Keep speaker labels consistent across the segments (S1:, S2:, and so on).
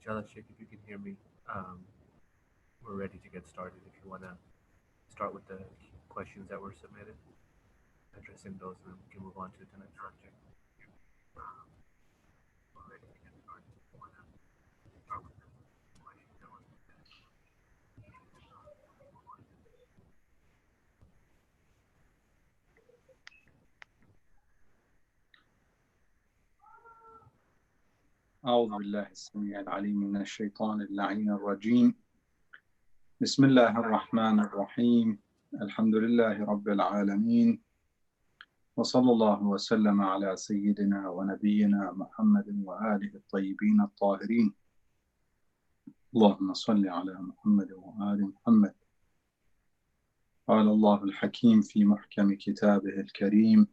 S1: Inshallah, Sheikh, if you can hear me, we're ready to get started. If you want to start with the questions that were submitted, addressing those, and then we can move on to the next subject.
S2: أعوذ بالله السميع العليم من الشيطان اللعين الرجيم. بسم الله الرحمن الرحيم. الحمد لله رب العالمين، وصلى الله وسلم على سيدنا ونبينا محمد وآله الطيبين الطاهرين. اللهم صل على محمد وآل محمد. قال الله الحكيم في محكم كتابه الكريم: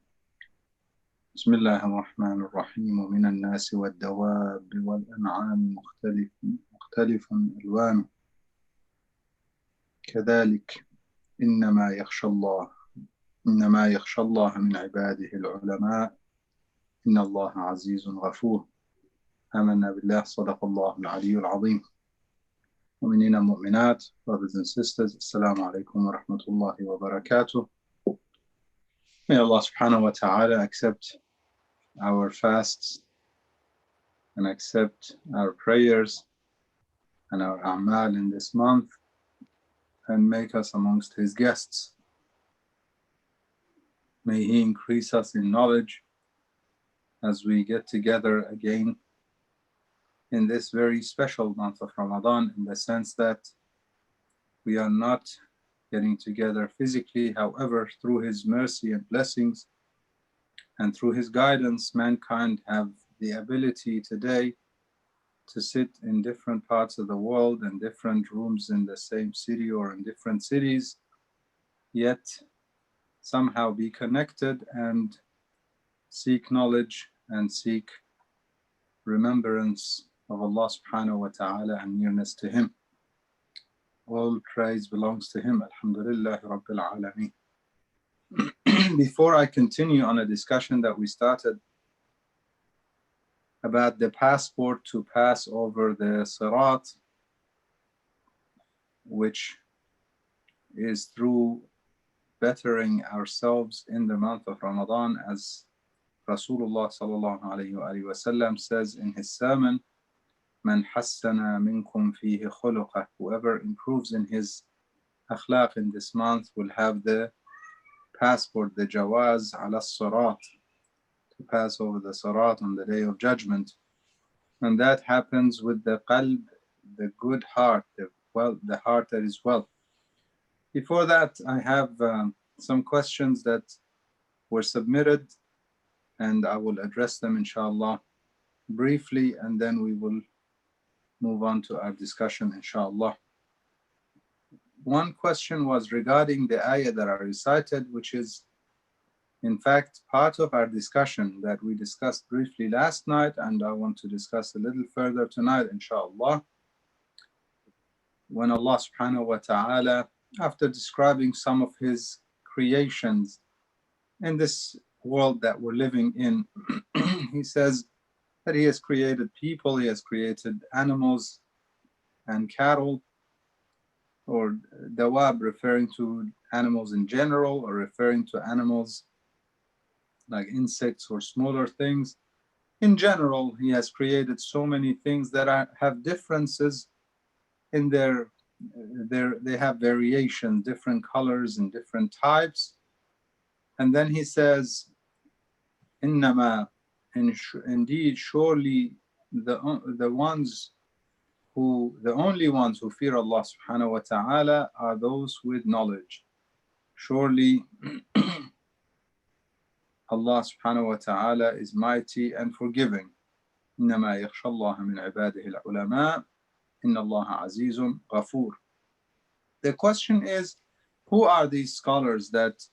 S2: بسم الله الرحمن الرحيم. ومن الناس والدواب والأنعام مختلف ألوانه كذلك إنما يخشى الله من عباده العلماء إن الله عزيز غفور. آمنا بالله. صدق الله العلي العظيم. مؤمنين ومؤمنات, brothers and sisters, Assalamu alaikum wa rahmatullahi wa barakatuh. May Allah subhanahu wa ta'ala accept our fasts and accept our prayers and our a'mal in this month and make us amongst His guests. May He increase us in knowledge as we get together again in this very special month of Ramadan, in the sense that we are not getting together physically. However, through His mercy and blessings and through His guidance, mankind have the ability today to sit in different parts of the world and different rooms in the same city or in different cities, yet somehow be connected and seek knowledge and seek remembrance of Allah subhanahu wa ta'ala and nearness to Him. All praise belongs to Him. Alhamdulillah Rabbil Alameen. Before I continue on a discussion that we started about the passport to pass over the Sirat, which is through bettering ourselves in the month of Ramadan, as Rasulullah sallallahu alayhi wa sallam says in his sermon, "Man hassana minkum fihi khuluqah." Whoever improves in his akhlaq in this month will have the passport, the jawaz ala sirat, to pass over the sirat on the day of judgment. And that happens with the qalb, the good heart, the heart that is well. Before that, I have some questions that were submitted, and I will address them inshallah briefly, and then we will move on to our discussion inshallah. One question was regarding the ayah that I recited, which is in fact part of our discussion that we discussed briefly last night, and I want to discuss a little further tonight inshallah. When Allah subhanahu wa ta'ala, after describing some of His creations in this world that we're living in, He says that He has created people, He has created animals and cattle, or dawab referring to animals in general, or referring to animals like insects or smaller things. In general, He has created so many things that have differences in they have variation, different colors and different types. And then He says, "Innama," indeed, surely the only ones who fear Allah subhanahu wa ta'ala are those with knowledge. Surely Allah subhanahu wa ta'ala is mighty and forgiving. إنما يخشى الله من عباده العلماء إن الله عزيز غفور. The question is, who are these scholars that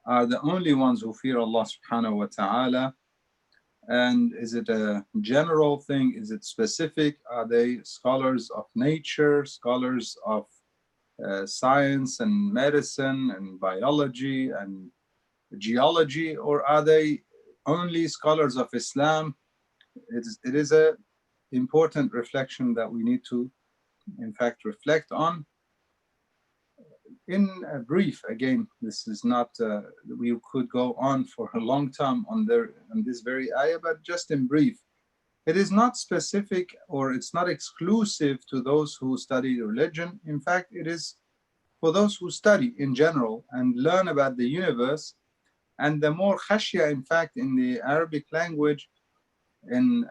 S2: are the only ones who fear Allah subhanahu wa ta'ala? And is it a general thing? Is it specific? Are they scholars of nature, scholars of science and medicine and biology and geology, or are they only scholars of Islam? It is a important reflection that we need to, in fact, reflect on. In brief, again, this is not, we could go on for a long time on this very ayah, but just in brief, it is not specific or it's not exclusive to those who study religion. In fact, it is for those who study in general and learn about the universe. And the more khashya, in fact, in the Arabic language, in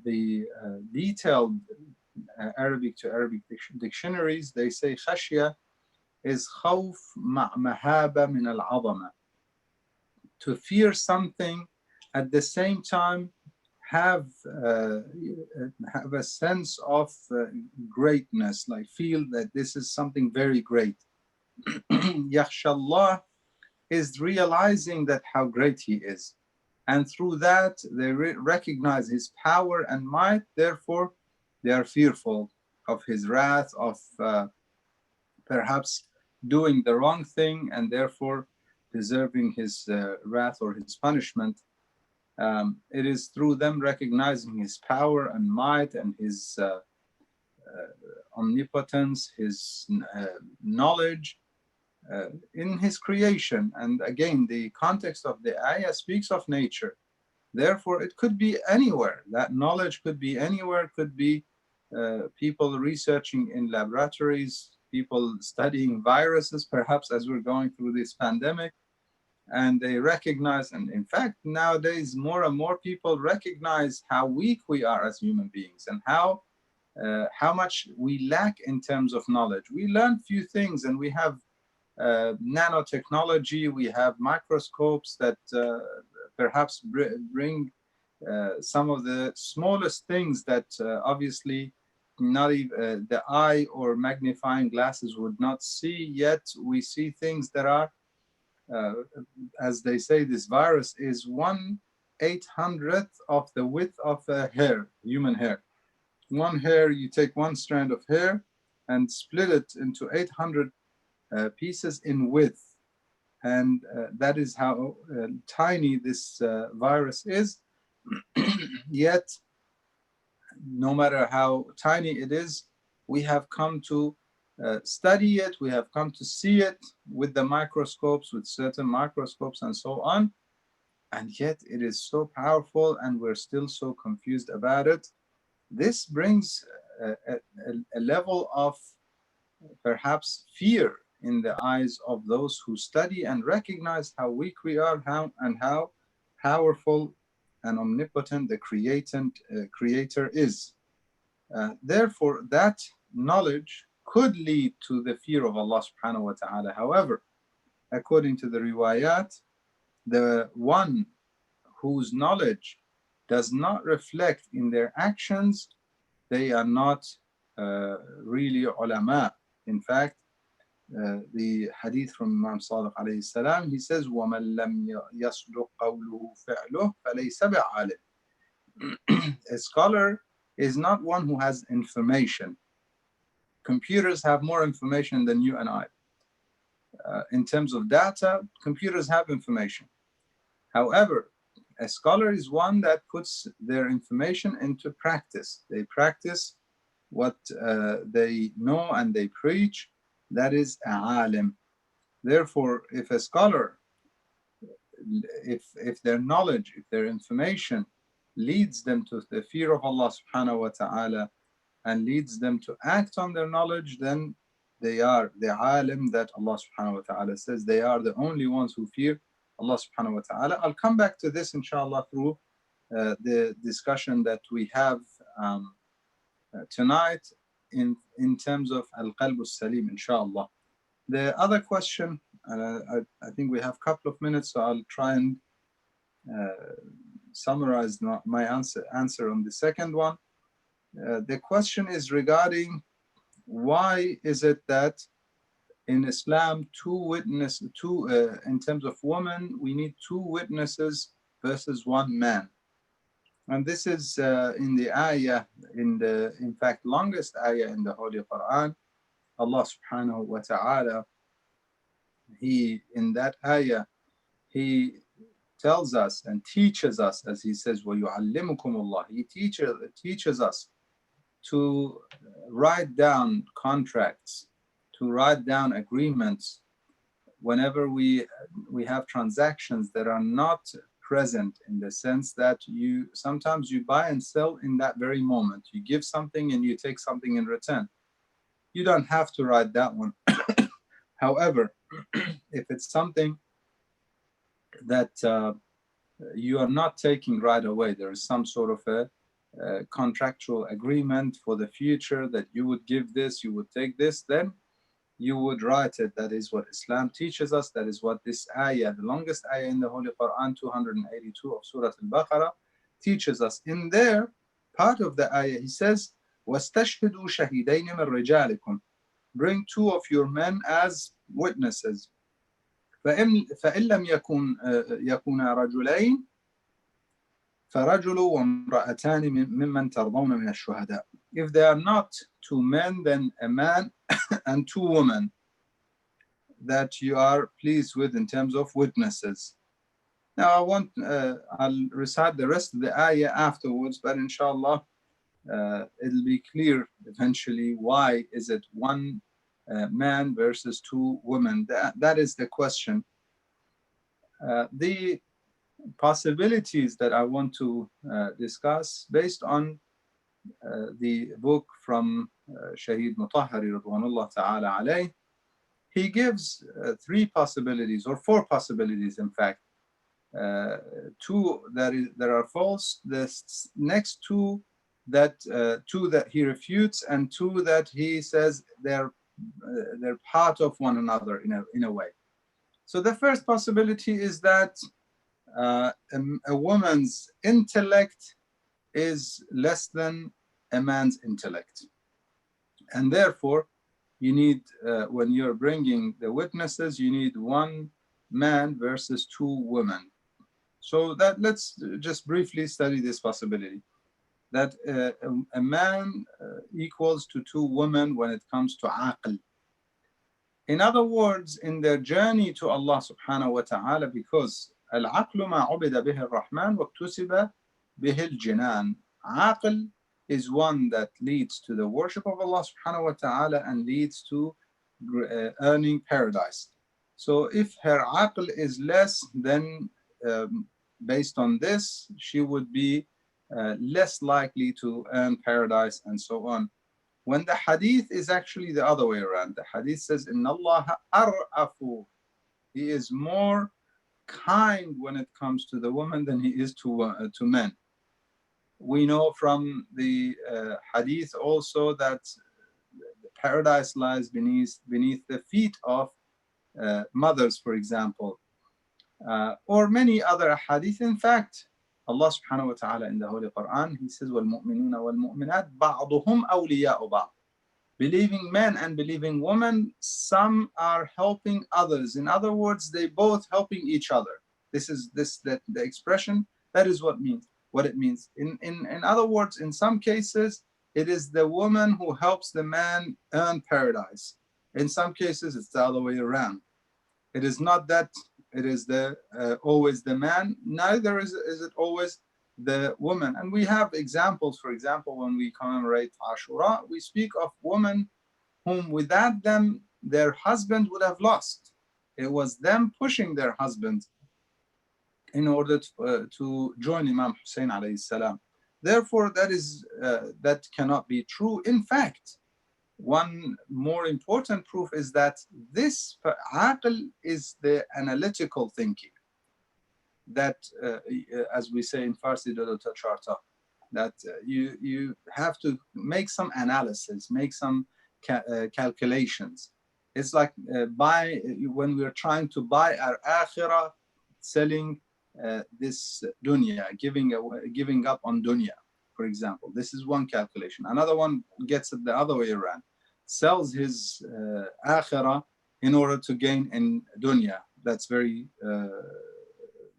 S2: the detailed Arabic to Arabic dictionaries, they say khashya is khawf mahaba min al-'azama, to fear something, at the same time have a sense of greatness, like feel that this is something very great. Yakhshallah is realizing that how great he is, and through that they recognize his power and might, therefore they are fearful of his wrath, of perhaps doing the wrong thing and therefore deserving his wrath or his punishment. It is through them recognizing his power and might and his omnipotence, his knowledge in his creation. And again, the context of the ayah speaks of nature. Therefore, it could be anywhere. That knowledge could be anywhere. It could be people researching in laboratories, people studying viruses, perhaps as we're going through this pandemic. And they recognize, and in fact, nowadays, more and more people recognize how weak we are as human beings and how much we lack in terms of knowledge. We learn few things, and we have nanotechnology, we have microscopes that perhaps bring some of the smallest things that obviously not even the eye or magnifying glasses would not see, yet we see things that are, as they say, this virus is 1/800th of the width of a hair, human hair. One hair, you take one strand of hair and split it into 800 pieces in width. And that is how tiny this virus is. Yet, no matter how tiny it is, we have come to study it, we have come to see it with the microscopes, with certain microscopes and so on. And yet it is so powerful and we're still so confused about it. This brings a level of perhaps fear in the eyes of those who study and recognize how weak we are, how powerful and omnipotent the creator is. Therefore, that knowledge could lead to the fear of Allah subhanahu wa ta'ala. However, according to the riwayat, the one whose knowledge does not reflect in their actions, they are not really ulama. In fact, the hadith from Imam Sadiq alayhi salam, he says, وَمَنْ لَمْ يَصْدُقْ قَوْلُهُ فَعْلُهُ فَلَيْسَ بِعَالِمٍ. A scholar is not one who has information. Computers have more information than you and I. In terms of data, computers have information. However, a scholar is one that puts their information into practice. They practice what they know and they preach. That is a alim. Therefore, if a scholar, if their knowledge, if their information leads them to the fear of Allah subhanahu wa ta'ala and leads them to act on their knowledge, then they are the alim that Allah subhanahu wa ta'ala says they are the only ones who fear Allah subhanahu wa ta'ala. I'll come back to this inshallah through the discussion that we have tonight in terms of al-qalb al-salim, inshallah. The other question, I think we have a couple of minutes, so I'll try and summarize my answer on the second one. The question is regarding why is it that in Islam in terms of women, we need 2 witnesses versus 1 man. And this is in the ayah, in fact, longest ayah in the Holy Quran. Allah subhanahu wa ta'ala, in that ayah, He tells us and teaches us, as He says, وَيُعَلِّمُكُمُ اللَّهِ. He teaches us to write down contracts, to write down agreements whenever we have transactions that are not present, in the sense that you sometimes you buy and sell in that very moment. You give something and you take something in return. You don't have to write that one. However, if it's something that you are not taking right away, there is some sort of a contractual agreement for the future that you would give this, you would take this, then you would write it. That is what Islam teaches us. That is what this ayah, the longest ayah in the Holy Quran, 282 of Surah Al-Baqarah, teaches us. In there, part of the ayah, he says, وَاسْتَشْهِدُوا شَهِدَيْنِ مِنْ رِجَالِكُمْ, bring two of your men as witnesses. فإن لم يكونا رجلين فرجل وامرأتان ممن ترضون من الشهداء. If they are not two men, then a man and two women that you are pleased with in terms of witnesses. Now I'll recite the rest of the ayah afterwards, but inshallah it'll be clear eventually why is it one man versus two women. That is the question. The possibilities that I want to discuss based on the book from Shaheed Mutahhari Radwanullah Ta'ala alayh, he gives three possibilities, or four possibilities in fact. Two that are false, the next two that he refutes, and two that he says they're part of one another in a way. So the first possibility is that a woman's intellect is less than a man's intellect, and therefore you need, when you're bringing the witnesses, you need one man versus two women. So that let's just briefly study this possibility, that a man equals to two women when it comes to aql. In other words, in their journey to Allah subhanahu wa ta'ala, because al-aqlu ma ubida bihi ar-Rahman wa iktusiba bihi al-jinan. Aql is one that leads to the worship of Allah subhanahu wa ta'ala and leads to earning paradise. So if her aql is less, then based on this, she would be less likely to earn paradise and so on. When the hadith is actually the other way around. The hadith says, Inna Allah ar'afu. He is more kind when it comes to the woman than he is to men. We know from the hadith also that the paradise lies beneath the feet of mothers, for example, or many other hadith. In fact, Allah subhanahu wa ta'ala in the Holy Quran, he says, وَالْمُؤْمِنُونَ وَالْمُؤْمِنَاتِ بَعْضُهُمْ أَوْلِيَاءُ بَعْضٍ. Believing men and believing women, some are helping others. In other words, they both helping each other. The expression, that is what it means. In other words, in some cases, it is the woman who helps the man earn paradise. In some cases, it's the other way around. It is not that it is always the man, neither is it always the woman. And we have examples. For example, when we commemorate Ashura, we speak of women whom without them, their husband would have lost. It was them pushing their husbands in order to join Imam Hussein alayhi salam. Therefore, that cannot be true. In fact, one more important proof is that this aql is the analytical thinking, that as we say in Farsi, that you have to make some analysis, make some calculations. It's like when we're trying to buy our akhirah, selling this dunya, giving up on dunya, for example. This is one calculation. Another one gets it the other way around, sells his akhirah in order to gain in dunya. That's very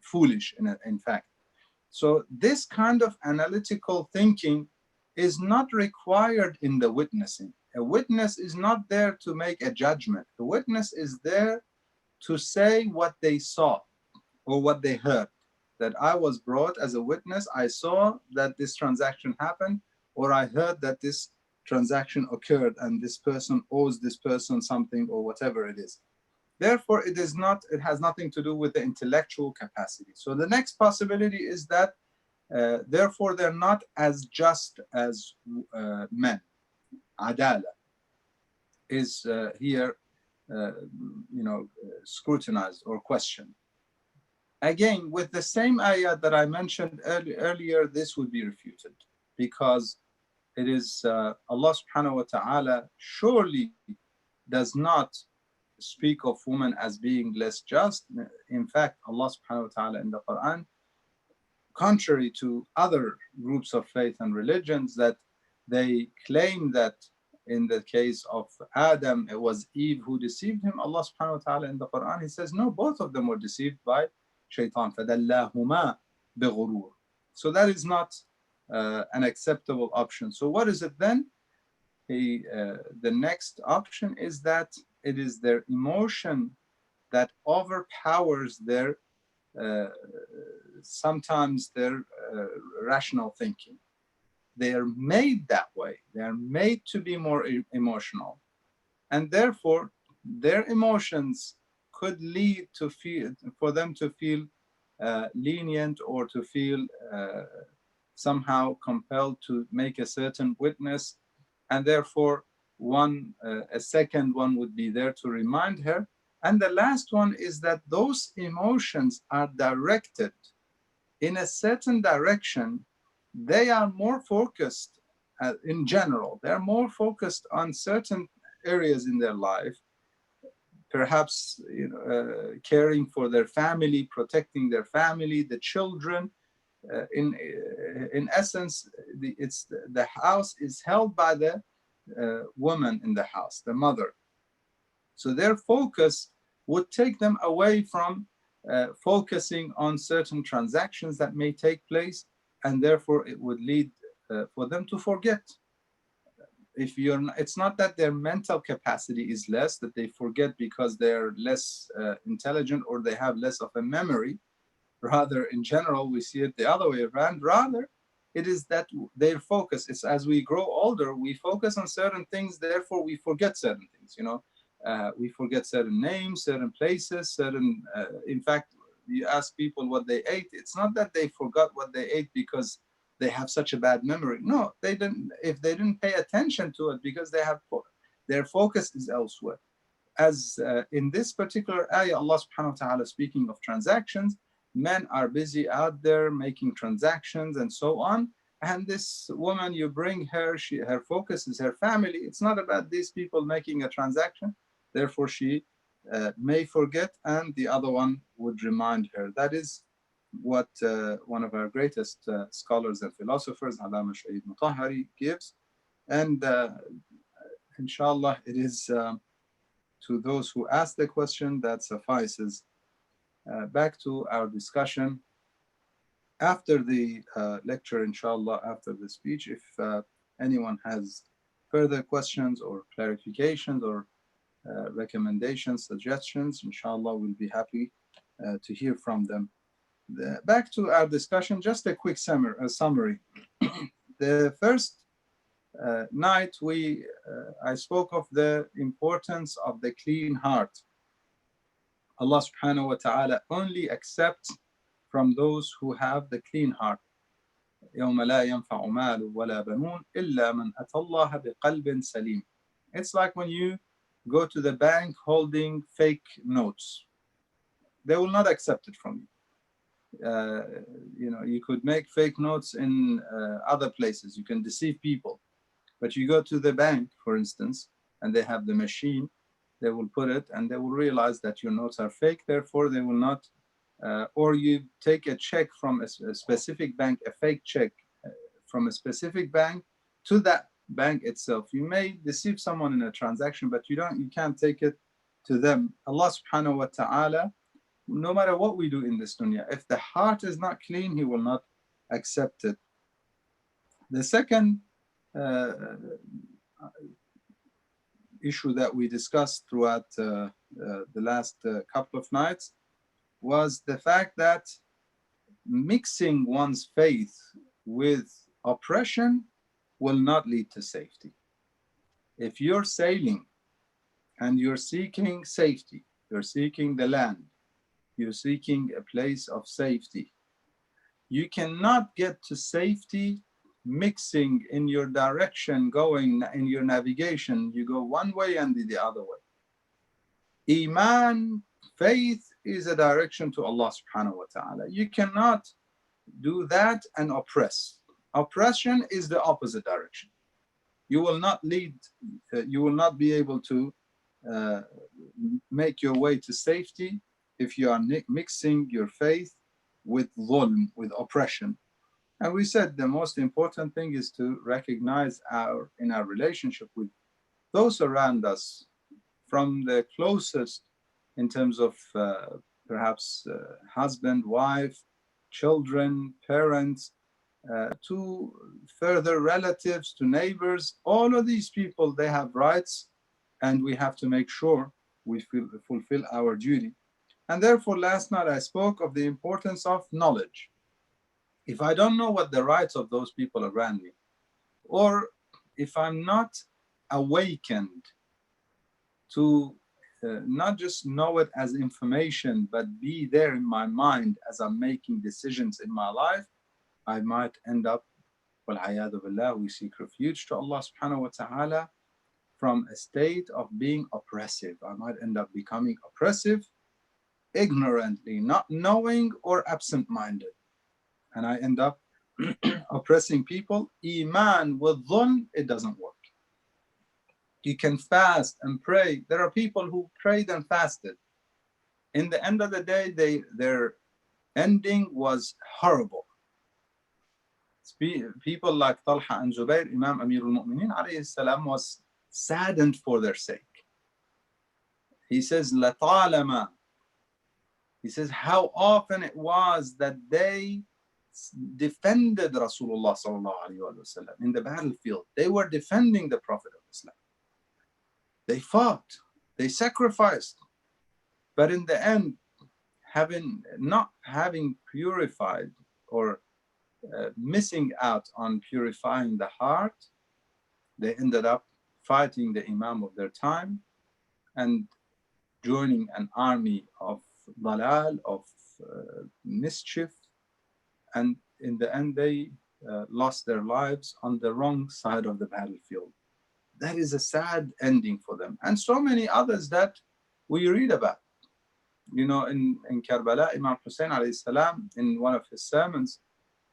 S2: foolish in fact. So this kind of analytical thinking is not required in the witnessing. A witness is not there to make a judgment. The witness is there to say what they saw or what they heard. That I was brought as a witness, I saw that this transaction happened, or I heard that this transaction occurred and this person owes this person something, or whatever it is. Therefore, it has nothing to do with the intellectual capacity. So the next possibility is that therefore they're not as just as men. Adala is here scrutinized or questioned. Again, with the same ayah that I mentioned earlier, this would be refuted, because it is Allah subhanahu wa ta'ala surely does not speak of women as being less just. In fact, Allah subhanahu wa ta'ala in the Quran, contrary to other groups of faith and religions that they claim that in the case of Adam, it was Eve who deceived him, Allah subhanahu wa ta'ala in the Quran, He says, no, both of them were deceived by shaitan. فَدَلَّاهُمَا بِغُرُورٍ. So that is not an acceptable option. So what is it then? The next option is that it is their emotion that overpowers their sometimes their rational thinking. They are made that way. They are made to be more emotional, and therefore their emotions could lead to for them to feel lenient, or to feel somehow compelled to make a certain witness, and therefore a second one would be there to remind her. And the last one is that those emotions are directed in a certain direction. They are more focused in general. They're more focused on certain areas in their life, perhaps caring for their family, protecting their family, the children. In essence, the house is held by the woman in the house, the mother. So their focus would take them away from focusing on certain transactions that may take place, and therefore it would lead for them to forget. It's not that their mental capacity is less, that they forget because they're less intelligent or they have less of a memory. Rather, in general, we see it the other way around. Rather, it is that their focus is, as we grow older, we focus on certain things, therefore we forget certain things. We forget certain names, certain places, in fact, you ask people what they ate. It's not that they forgot what they ate because they have such a bad memory. No, they didn't. If they didn't pay attention to it, because their focus is elsewhere. As in this particular ayah, Allah subhanahu wa ta'ala speaking of transactions, men are busy out there making transactions and so on. And this woman, you bring her, her focus is her family. It's not about these people making a transaction. Therefore, she may forget, and the other one would remind her. That is what one of our greatest scholars and philosophers, Allama Shaykh Mutahhari, gives. And inshallah, it is to those who ask the question that suffices. Back to our discussion. After the lecture, inshallah, after the speech, if anyone has further questions or clarifications or recommendations, suggestions, inshallah, we'll be happy to hear from them. Back to our discussion, just a quick summary. The first night, I spoke of the importance of the clean heart. Allah subhanahu wa ta'ala only accepts from those who have the clean heart. يوم لا ينفع مال ولا بنون إلا من أتى الله بقلب سليم. It's like when you go to the bank holding fake notes. They will not accept it from you. You could make fake notes in other places. You can deceive people. But you go to the bank, for instance, and they have the machine. They will put it, and they will realize that your notes are fake. Therefore, they will not. Or you take a check from a specific bank, a fake check from a specific bank to that bank itself. You may deceive someone in a transaction, but you can't take it to them. Allah subhanahu wa ta'ala, no matter what we do in this dunya, if the heart is not clean, He will not accept it. The second issue that we discussed throughout the last couple of nights was the fact that mixing one's faith with oppression will not lead to safety. If you're sailing and you're seeking safety, you're seeking the land, you're seeking a place of safety, you cannot get to safety mixing in your direction, going in your navigation. You go one way and the other way. Iman, faith, is a direction to Allah subhanahu wa ta'ala. You cannot do that and oppress. Oppression is the opposite direction. You will not lead, you will not be able to uh, make your way to safety if you are mixing your faith with dhulm, with oppression. And we said the most important thing is to recognize in our relationship with those around us, from the closest in terms of perhaps husband, wife, children, parents, to further relatives, to neighbors. All of these people, they have rights, and we have to make sure we fulfill our duty. And therefore, last night I spoke of the importance of knowledge. If I don't know what the rights of those people around me, or if I'm not awakened to not just know it as information, but be there in my mind as I'm making decisions in my life, I might end up, wal-'ayadu billah, we seek refuge to Allah subhanahu wa ta'ala, from a state of being oppressive. I might end up becoming oppressive ignorantly, not knowing, or absent-minded. And I end up oppressing people. Iman with dhulm, it doesn't work. You can fast and pray. There are people who prayed and fasted. In the end of the day, their ending was horrible. People like Talha and Zubair, Imam Amir al-Mu'mineen alayhi salam, was saddened for their sake. He says, لَطَالَمَا, he says, how often it was that they defended Rasulullah sallallahu alayhi wa sallam in the battlefield. They were defending the Prophet of Islam. They fought, they sacrificed, but in the end, not having purified, or missing out on purifying the heart, they ended up fighting the Imam of their time and joining an army of dalal, of mischief, and in the end they lost their lives on the wrong side of the battlefield. That is a sad ending for them, and so many others that we read about. You know, in Karbala, Imam Hussein alayhi salam, in one of his sermons,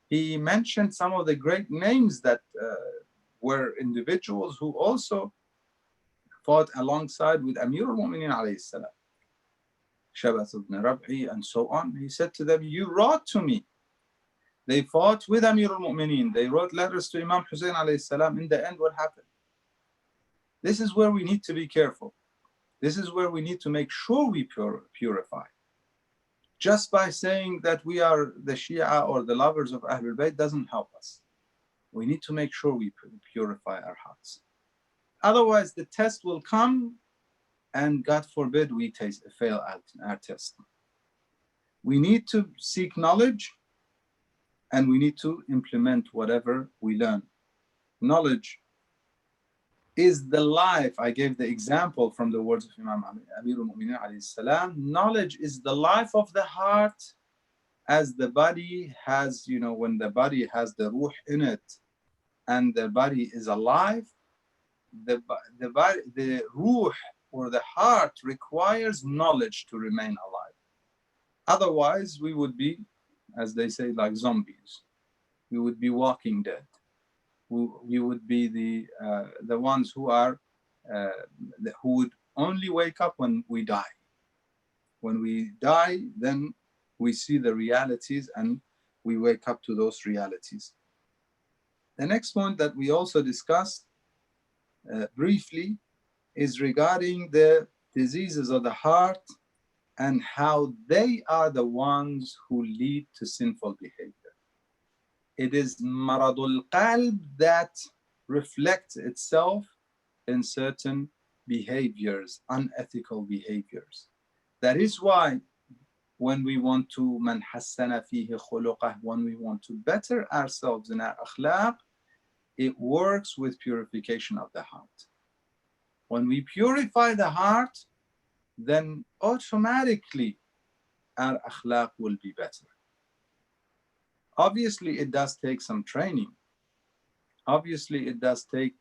S2: he mentioned some of the great names that were individuals who also fought alongside with Amir al-Mu'mineen alayhi salam, Shabath ibn Rab'i, and so on. He said to them, you wrote to me. They fought with Amir al-Mu'mineen. They wrote letters to Imam Hussein alayhi salam. In the end, what happened? This is where we need to be careful. This is where we need to make sure we purify. Just by saying that we are the Shia or the lovers of Ahlul Bayt doesn't help us. We need to make sure we purify our hearts. Otherwise, the test will come, and God forbid we fail at our test. We need to seek knowledge, and we need to implement whatever we learn. Knowledge is the life. I gave the example from the words of Imam Amir al-Mu'mineen alayhi salam. Knowledge is the life of the heart, as the body has, you know, when the body has the ruh in it and the body is alive, the ruh, or the heart, requires knowledge to remain alive. Otherwise, we would be, as they say, like zombies. We would be walking dead. We would be the ones who would only wake up when we die. When we die, then we see the realities and we wake up to those realities. The next point that we also discussed briefly is regarding the diseases of the heart and how they are the ones who lead to sinful behavior. It is maradul qalb that reflects itself in certain behaviors, unethical behaviors. That is why when we want to man hassana fihi khuluqah, when we want to better ourselves in our akhlaq, it works with purification of the heart. When we purify the heart, then automatically our akhlaq will be better. Obviously, it does take some training. Obviously, it does take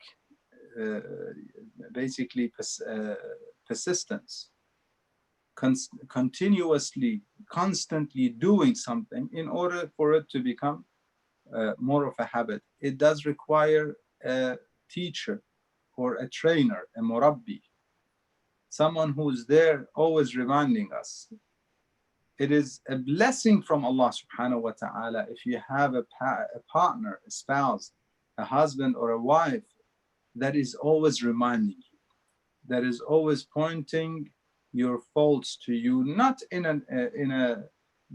S2: uh, basically persistence, continuously, constantly doing something in order for it to become more of a habit. It does require a teacher or a trainer, a murabbi, someone who's there always reminding us. It is a blessing from Allah subhanahu wa ta'ala if you have a partner, a spouse, a husband or a wife that is always reminding you, that is always pointing your faults to you, not in a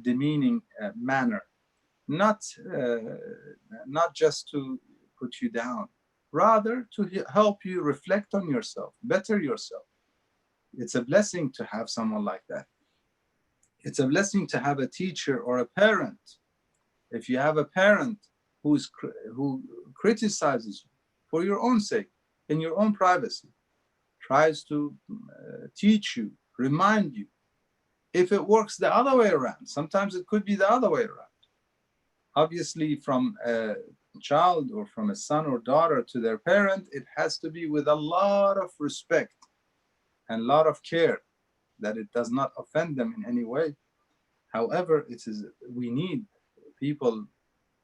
S2: demeaning manner, not just to put you down, rather to help you reflect on yourself, better yourself. It's a blessing to have someone like that. It's a blessing to have a teacher or a parent. If you have a parent who criticizes you for your own sake, in your own privacy, tries to teach you, remind you. If it works the other way around, sometimes it could be the other way around. Obviously, from a child or from a son or daughter to their parent, it has to be with a lot of respect and a lot of care, that it does not offend them in any way. However, we need people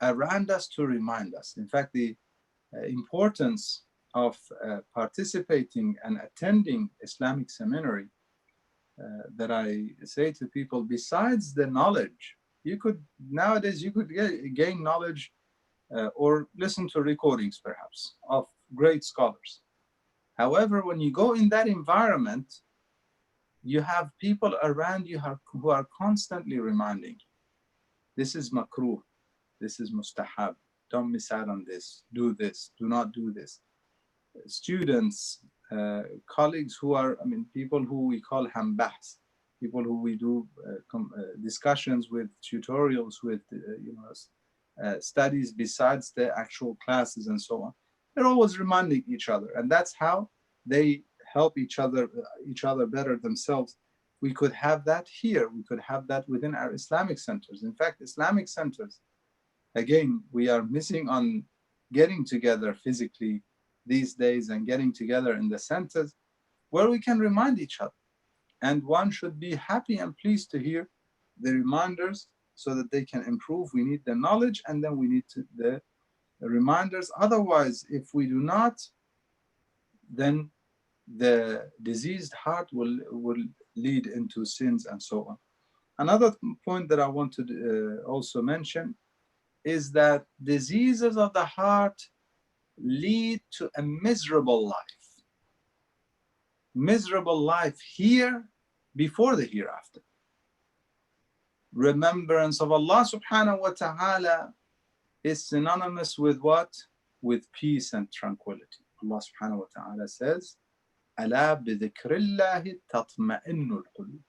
S2: around us to remind us. In fact, the importance of participating and attending Islamic seminary that I say to people, besides the knowledge, nowadays you could gain knowledge or listen to recordings perhaps of great scholars. However, when you go in that environment, you have people around you who are constantly reminding you, this is makruh, this is mustahab, don't miss out on this, do not do this. Students, colleagues who are, people who we call hambahs, people who we do discussions with, tutorials with, studies besides the actual classes and so on. They're always reminding each other, and that's how they help each other better themselves. We could have that here. We could have that within our Islamic centers. In fact, Islamic centers, again, we are missing on getting together physically these days and getting together in the centers where we can remind each other. And one should be happy and pleased to hear the reminders so that they can improve. We need the knowledge, and then we need the reminders. Otherwise, if we do not, then the diseased heart will lead into sins and so on. Another point that I want to also mention is that diseases of the heart lead to a miserable life. Miserable life here before the hereafter. Remembrance of Allah subhanahu wa ta'ala is synonymous with what? With peace and tranquility. Allah subhanahu wa ta'ala says, أَلَا بِذِكْرِ اللَّهِ تَطْمَئِنُّ الْقُلُوبُ.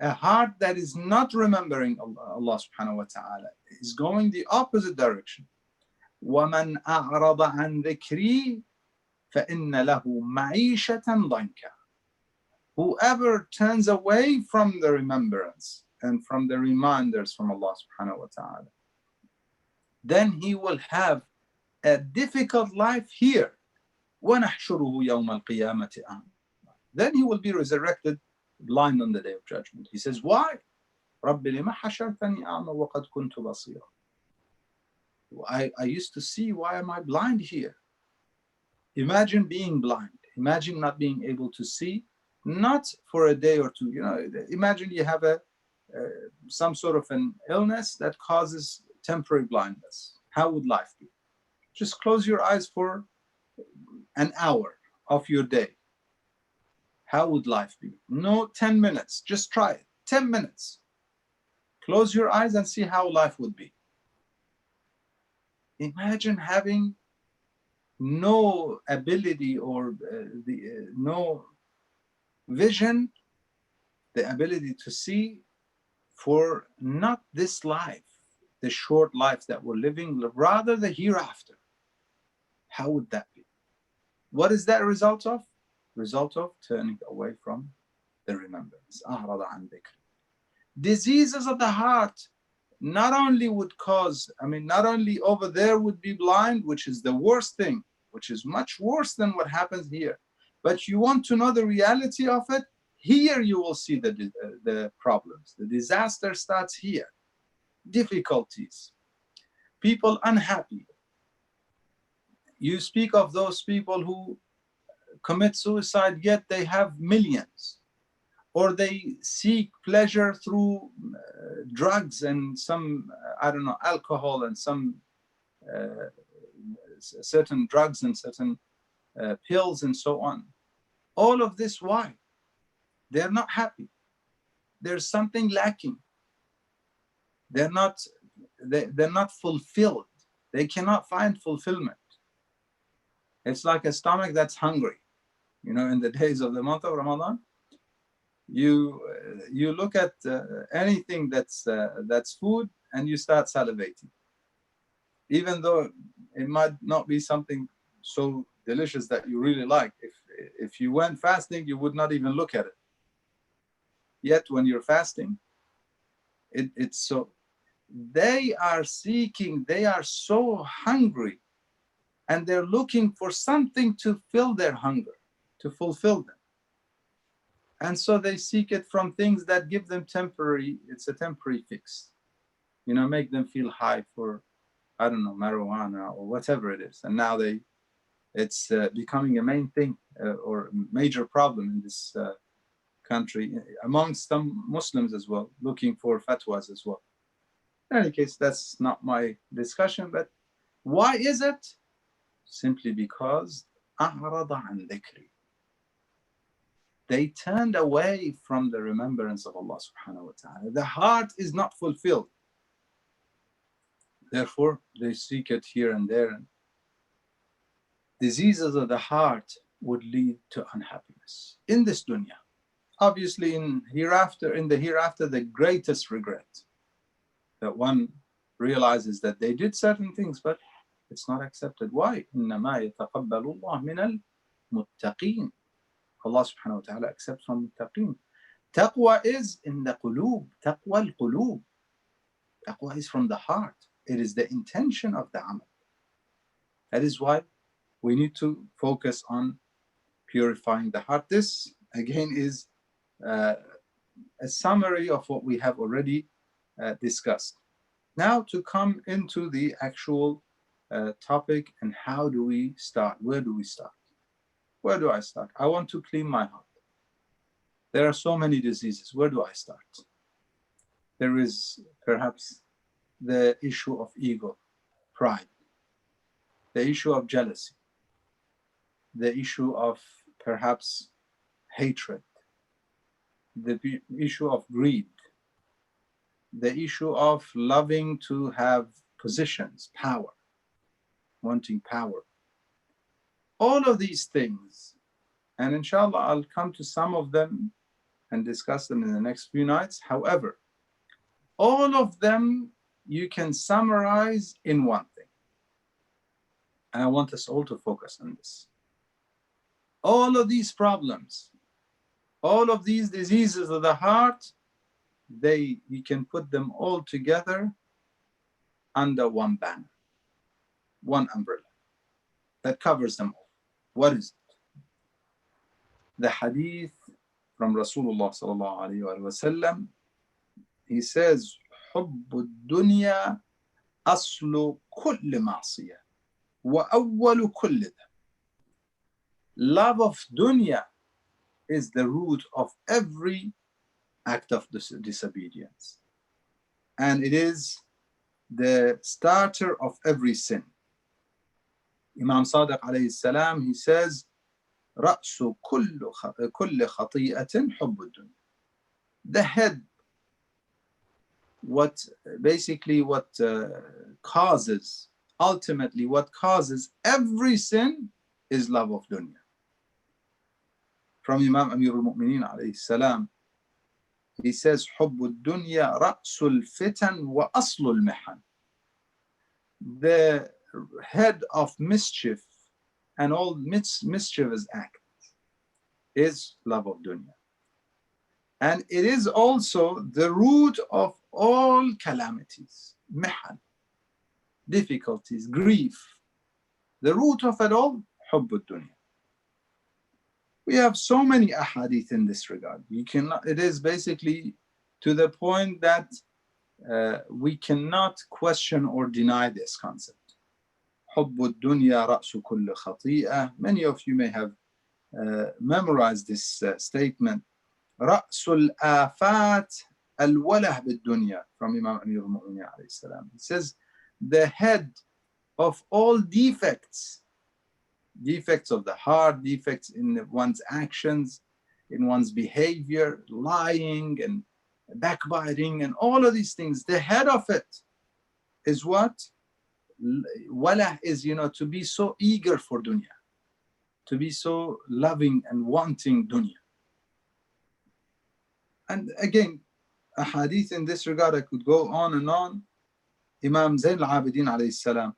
S2: A heart that is not remembering Allah subhanahu wa ta'ala is going the opposite direction. وَمَنْ أَعْرَضَ عَنْ ذِكْرِي فَإِنَّ لَهُ مَعِيشَةً ضَنْكًا. Whoever turns away from the remembrance and from the reminders from Allah subhanahu wa ta'ala, then he will have a difficult life here. وَنَحْشُرُهُ يَوْمَ الْقِيَامَةِ أَعْمَى. Then he will be resurrected blind on the day of judgment. He says, why? رَبِّ لِمَ حَشَرْتَنِي أَعْمَى وَقَدْ كُنْتُ بَصِيرًا. I used to see, why am I blind here? Imagine being blind. Imagine not being able to see, not for a day or two. Imagine you have some sort of an illness that causes temporary blindness. How would life be? Just close your eyes for an hour of your day. How would life be? No, 10 minutes. Just try it. 10 minutes. Close your eyes and see how life would be. Imagine having no ability or no vision, the ability to see for not this life, the short life that we're living, rather the hereafter. How would that be? What is that result of? Result of turning away from the remembrance. أعرض عن ذكر. Diseases of the heart not only would cause, not only over there would be blind, which is the worst thing, which is much worse than what happens here. But you want to know the reality of it, here you will see the problems. The disaster starts here. Difficulties, people unhappy. You speak of those people who commit suicide, yet they have millions, or they seek pleasure through drugs and some, alcohol and some certain drugs and certain pills and so on. All of this, why? They're not happy. There's something lacking. They're not fulfilled. They cannot find fulfillment. It's like a stomach that's hungry. In the days of the month of Ramadan, you look at anything that's food and you start salivating, even though it might not be something so delicious that you really like. If you went fasting, you would not even look at it. Yet when you're fasting, it's so, they are seeking, they are so hungry, and they're looking for something to fill their hunger, to fulfill them. And so they seek it from things that give them it's a temporary fix, make them feel high for, marijuana or whatever it is. And now it's becoming a main thing or major problem in this country, amongst some Muslims as well, looking for fatwas as well. In any case, that's not my discussion, but why is it? Simply because أعرض عن ذكري. They turned away from the remembrance of Allah subhanahu wa ta'ala. The heart is not fulfilled. Therefore, they seek it here and there. And diseases of the heart would lead to unhappiness in this dunya. Obviously, in the hereafter, the greatest regret that one realizes that they did certain things, but it's not accepted. Why? إنما يتقبل الله من المتقين. Allah subhanahu wa ta'ala accepts from muttaqeen. Taqwa is in the qulub. Taqwa al-qulub. Taqwa is from the heart. It is the intention of the amal. That is why we need to focus on purifying the heart. This, again, is a summary of what we have already discussed. Now to come into the actual topic, and how do we start? Where do we start? Where do I start? I want to clean my heart. There are so many diseases. Where do I start? There is perhaps the issue of ego, pride, the issue of jealousy, the issue of perhaps hatred, the issue of greed, the issue of loving to have positions, power, wanting power. All of these things, and inshallah I'll come to some of them and discuss them in the next few nights. However, all of them you can summarize in one thing. And I want us all to focus on this. All of these problems, all of these diseases of the heart, you can put them all together under one banner, one umbrella that covers them all. What is it? The hadith from Rasulullah sallallahu alayhi wa sallam, he says, حب الدنيا أصل كل معصية وأول كل ذنب. Love of dunya is the root of every act of disobedience, and it is the starter of every sin. Imam Sadiq alayhi salam, he says, رأس كل خطيئة حب الدنيا. The head, ultimately what causes every sin is love of dunya. From Imam Amir al-Mu'mineen alayhi salam, he says, حب الدنيا رأس الفتن وأصل المحن. The head of mischief and all mischievous act is love of dunya. And it is also the root of all calamities, mihan, difficulties, grief. The root of it all, hubb dunya. We have so many ahadith in this regard. It is basically to the point that we cannot question or deny this concept. حب الدنيا رأس كل خطيئة. Many of you may have memorized this statement. رأس الآفات الوله بالدنيا, from Imam Amir al-Mu'minin alayhi salam. It says the head of all defects of the heart, defects in one's actions, in one's behavior, lying and backbiting and all of these things, the head of it is what? Wala is, to be so eager for dunya, to be so loving and wanting dunya. And again, a hadith in this regard, I could go on and on. Imam Zayn al-Abidin alayhi salam,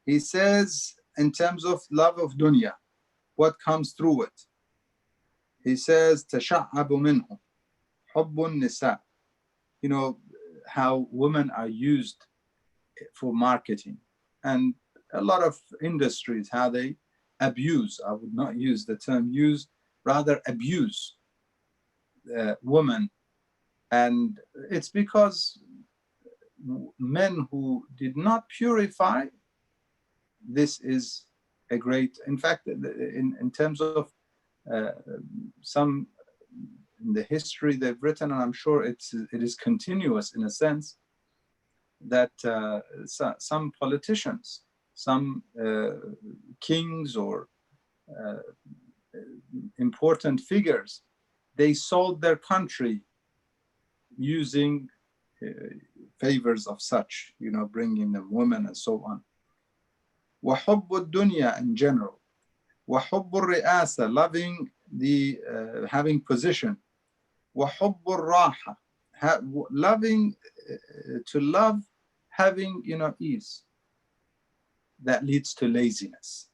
S2: he says, in terms of love of dunya, what comes through it? He says, تَشَعَّبُ مِنْهُ حُبُّ النِّسَاءِ. How women are used for marketing. And a lot of industries, how they abuse, I would not use the term use, rather abuse women. And it's because men who did not purify, this is a great, in fact, in terms of some in the history they've written, and I'm sure it is continuous in a sense, that some politicians, some kings or important figures, they sold their country using favors of such, bringing them women and so on. وَحُبُّ الدُّنْيَا in general. وَحُبُّ الرِّئَاسَةِ, loving the having position. وَحُبُّ الرَّاحَةِ, loving to love having ease. That leads to laziness.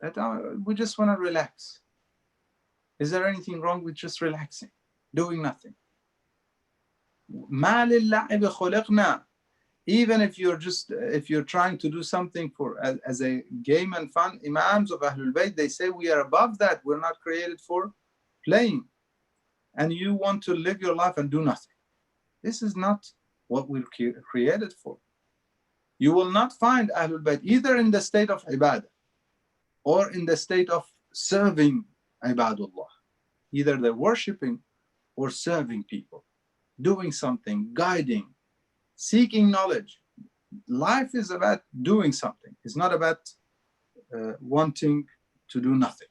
S2: That we just want to relax. Is there anything wrong with just relaxing, doing nothing? مَا لِلَّعِبِ خُلِقْنَا. Even if you're trying to do something as a game and fun, Imams of Ahlul Bayt, they say we are above that. We're not created for playing. And you want to live your life and do nothing. This is not what we're created for. You will not find Ahlul Bayt either in the state of ibadah or in the state of serving ibadullah. Either they're worshipping or serving people, doing something, guiding, seeking knowledge. Life is about doing something. It's not about wanting to do nothing.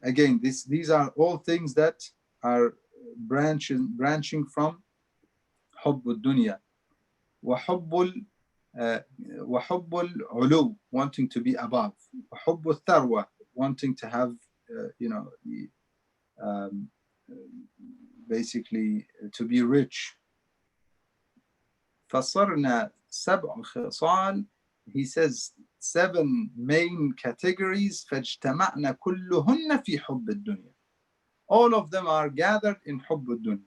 S2: Again, these are all things that are branching from حب الدنيا. وحب العلو, wanting to be above. وحب الثروة, wanting to have basically to be rich. فصرنا سبع خصال, he says 7 main categories. فاجتمعنا كلهن في حب الدنيا. All of them are gathered in حب الدنيا.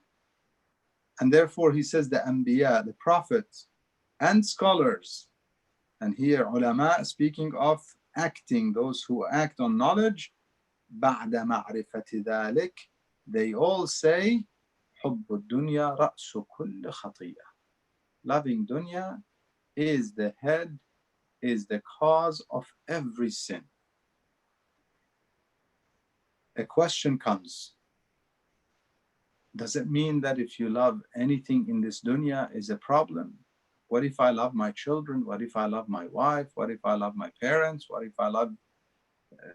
S2: And therefore he says the Anbiya, the prophets and scholars, and here ulama speaking of acting, those who act on knowledge, بعد معرفة ذلك, they all say حب الدنيا رأس كل خطيئة. Loving dunya is the head, is the cause of every sin. A question comes. Does it mean that if you love anything in this dunya is a problem? What if I love my children? What if I love my wife? What if I love my parents? What if I love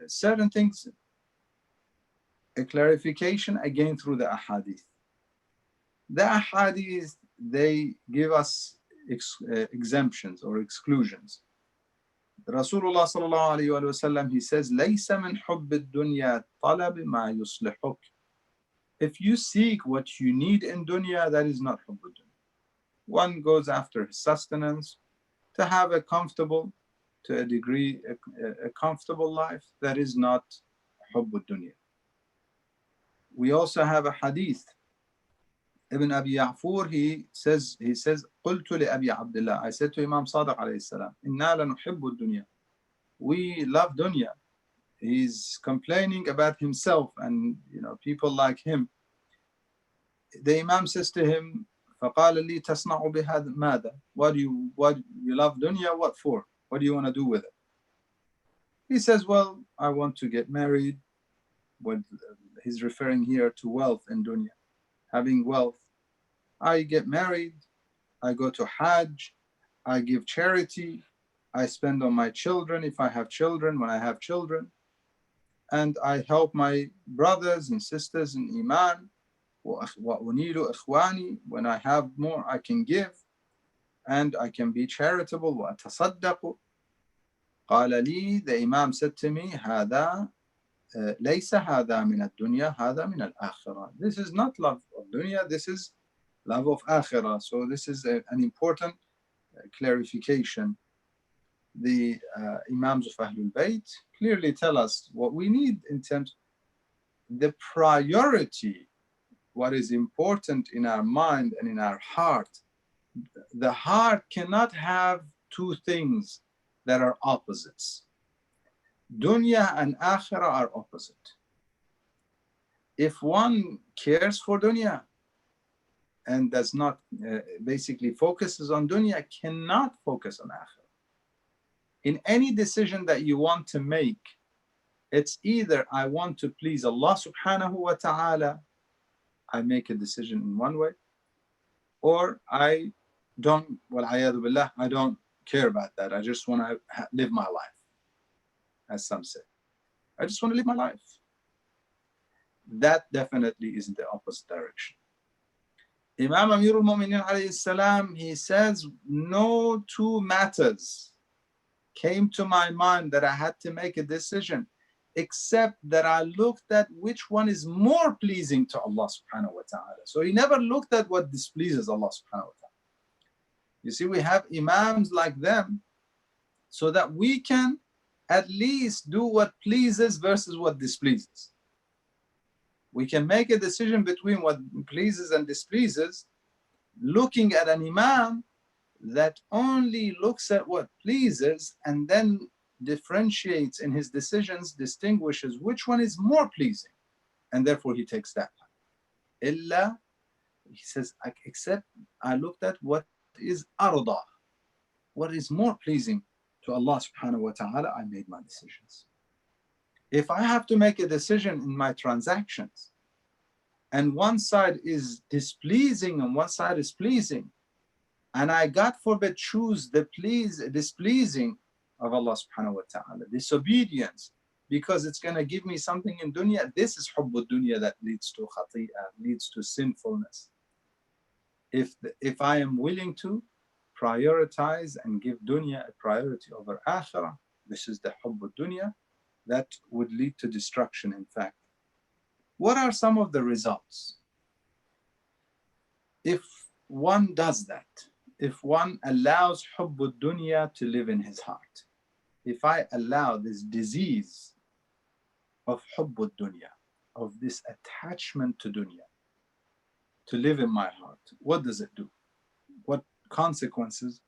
S2: certain things? A clarification again through the ahadith. The ahadith, they give us exemptions or exclusions. Rasulullah sallallahu alayhi wa sallam, he says, لَيْسَ مِنْ حُبِّ الدُّنْيَا طَلَبِ مَا يُصْلِحُكَ. If you seek what you need in dunya, that is not hubb dunya. One goes after his sustenance, to have a comfortable to a degree, a comfortable life, that is not حب الدنيا. We also have a hadith. Ibn Abi Ya'fur, he says, قلت لأبي عبد الله, I said to Imam Sadiq alayhi salam, إنا لنحب الدنيا. We love dunya. He's complaining about himself and people like him. The Imam says to him, فقال لي تصنع بهذا ماذا? What you love dunya? What for? What do you want to do with it? He says, well, I want to get married. What he's referring here to wealth in dunya, having wealth. I get married, I go to Hajj, I give charity, I spend on my children if I have children, when I have children, and I help my brothers and sisters in Iman. وَأُنِيلُ إِخْوَانِي, when I have more I can give, and I can be charitable. وَأَتَصَدَّقُ. قال لي, the Imam said to me, هذا ليس هذا من الدنيا هذا من الآخرة. This is not love of dunya, this is love of akhirah. So this is an important clarification. The Imams of Ahlul Bayt clearly tell us what we need in terms of the priority, what is important in our mind and in our heart. The heart cannot have two things that are opposites. Dunya and akhirah are opposite. If one cares for dunya and does not basically focuses on dunya, cannot focus on akhirah. In any decision that you want to make, it's either I want to please Allah subhanahu wa ta'ala, I make a decision in one way, or I don't, wal-'ayadu billah, I don't care about that. I just want to live my life, as some say. I just want to live my life. That definitely is in the opposite direction. Imam Amirul Mu'mineen alayhi salam, he says, no two matters came to my mind that I had to make a decision, except that I looked at which one is more pleasing to Allah subhanahu wa ta'ala. So he never looked at what displeases Allah subhanahu wa ta'ala. You see, we have imams like them so that we can at least do what pleases versus what displeases. We can make a decision between what pleases and displeases, looking at an imam that only looks at what pleases and then differentiates in his decisions, distinguishes which one is more pleasing, and therefore he takes that one. Illa, he says, except I looked at what is arda, what is more pleasing to Allah subhanahu wa ta'ala, I made my decisions. If I have to make a decision in my transactions and one side is displeasing and one side is pleasing, and I, God forbid, choose the displeasing of Allah subhanahu wa ta'ala, disobedience, because it's going to give me something in dunya, this is hubbud dunya that leads to khati'ah, leads to sinfulness. If I am willing to prioritize and give dunya a priority over akhirah, this is the hubbud dunya that would lead to destruction, in fact. What are some of the results? If one does that, if one allows hubbud dunya to live in his heart, if I allow this disease of hubbud dunya, of this attachment to dunya, to live in my heart, what does it do? What consequences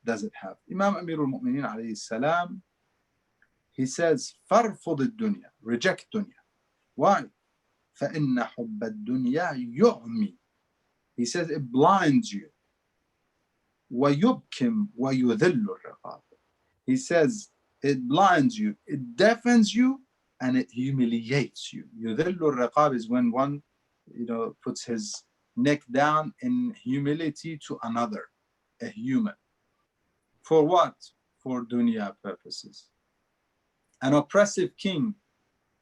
S2: does it have? Imam Amirul Mu'mineen alayhi salam, he says, فَارْفُضِ الدُّنْيَا, reject dunya. Why? فَإِنَّ حُبَّ الدُّنْيَا يُعْمِي. He says it blinds you. وَيُبْكِمْ وَيُذِلُّ الرِّقَابِ. He says it blinds you, it deafens you, and it humiliates you. يُذِلُّ الرِّقَابِ is when one puts his neck down in humility to another, a human. For what? For dunya purposes. An oppressive king,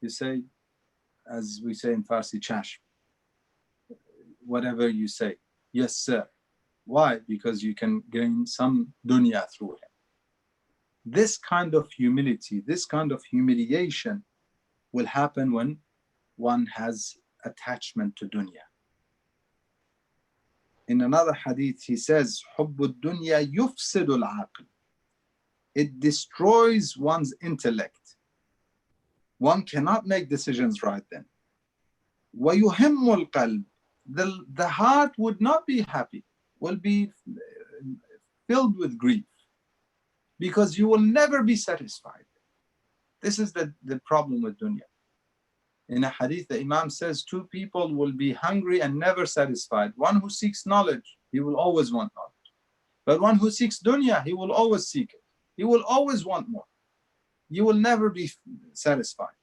S2: you say, as we say in Farsi, chash, whatever you say, yes sir. Why? Because you can gain some dunya through him. This kind of humility, this kind of humiliation will happen when one has attachment to dunya. In another hadith, he says, حُبُّ الدُّنْيَا يُفْسِدُ الْعَقْلِ. It destroys one's intellect. One cannot make decisions right then. وَيُهِمُّ الْقَلْبِ, the heart would not be happy, will be filled with grief, because you will never be satisfied. This is the problem with dunya. In a hadith, the Imam says 2 people will be hungry and never satisfied. One who seeks knowledge, he will always want knowledge. But one who seeks dunya, he will always seek it. He will always want more. You will never be satisfied.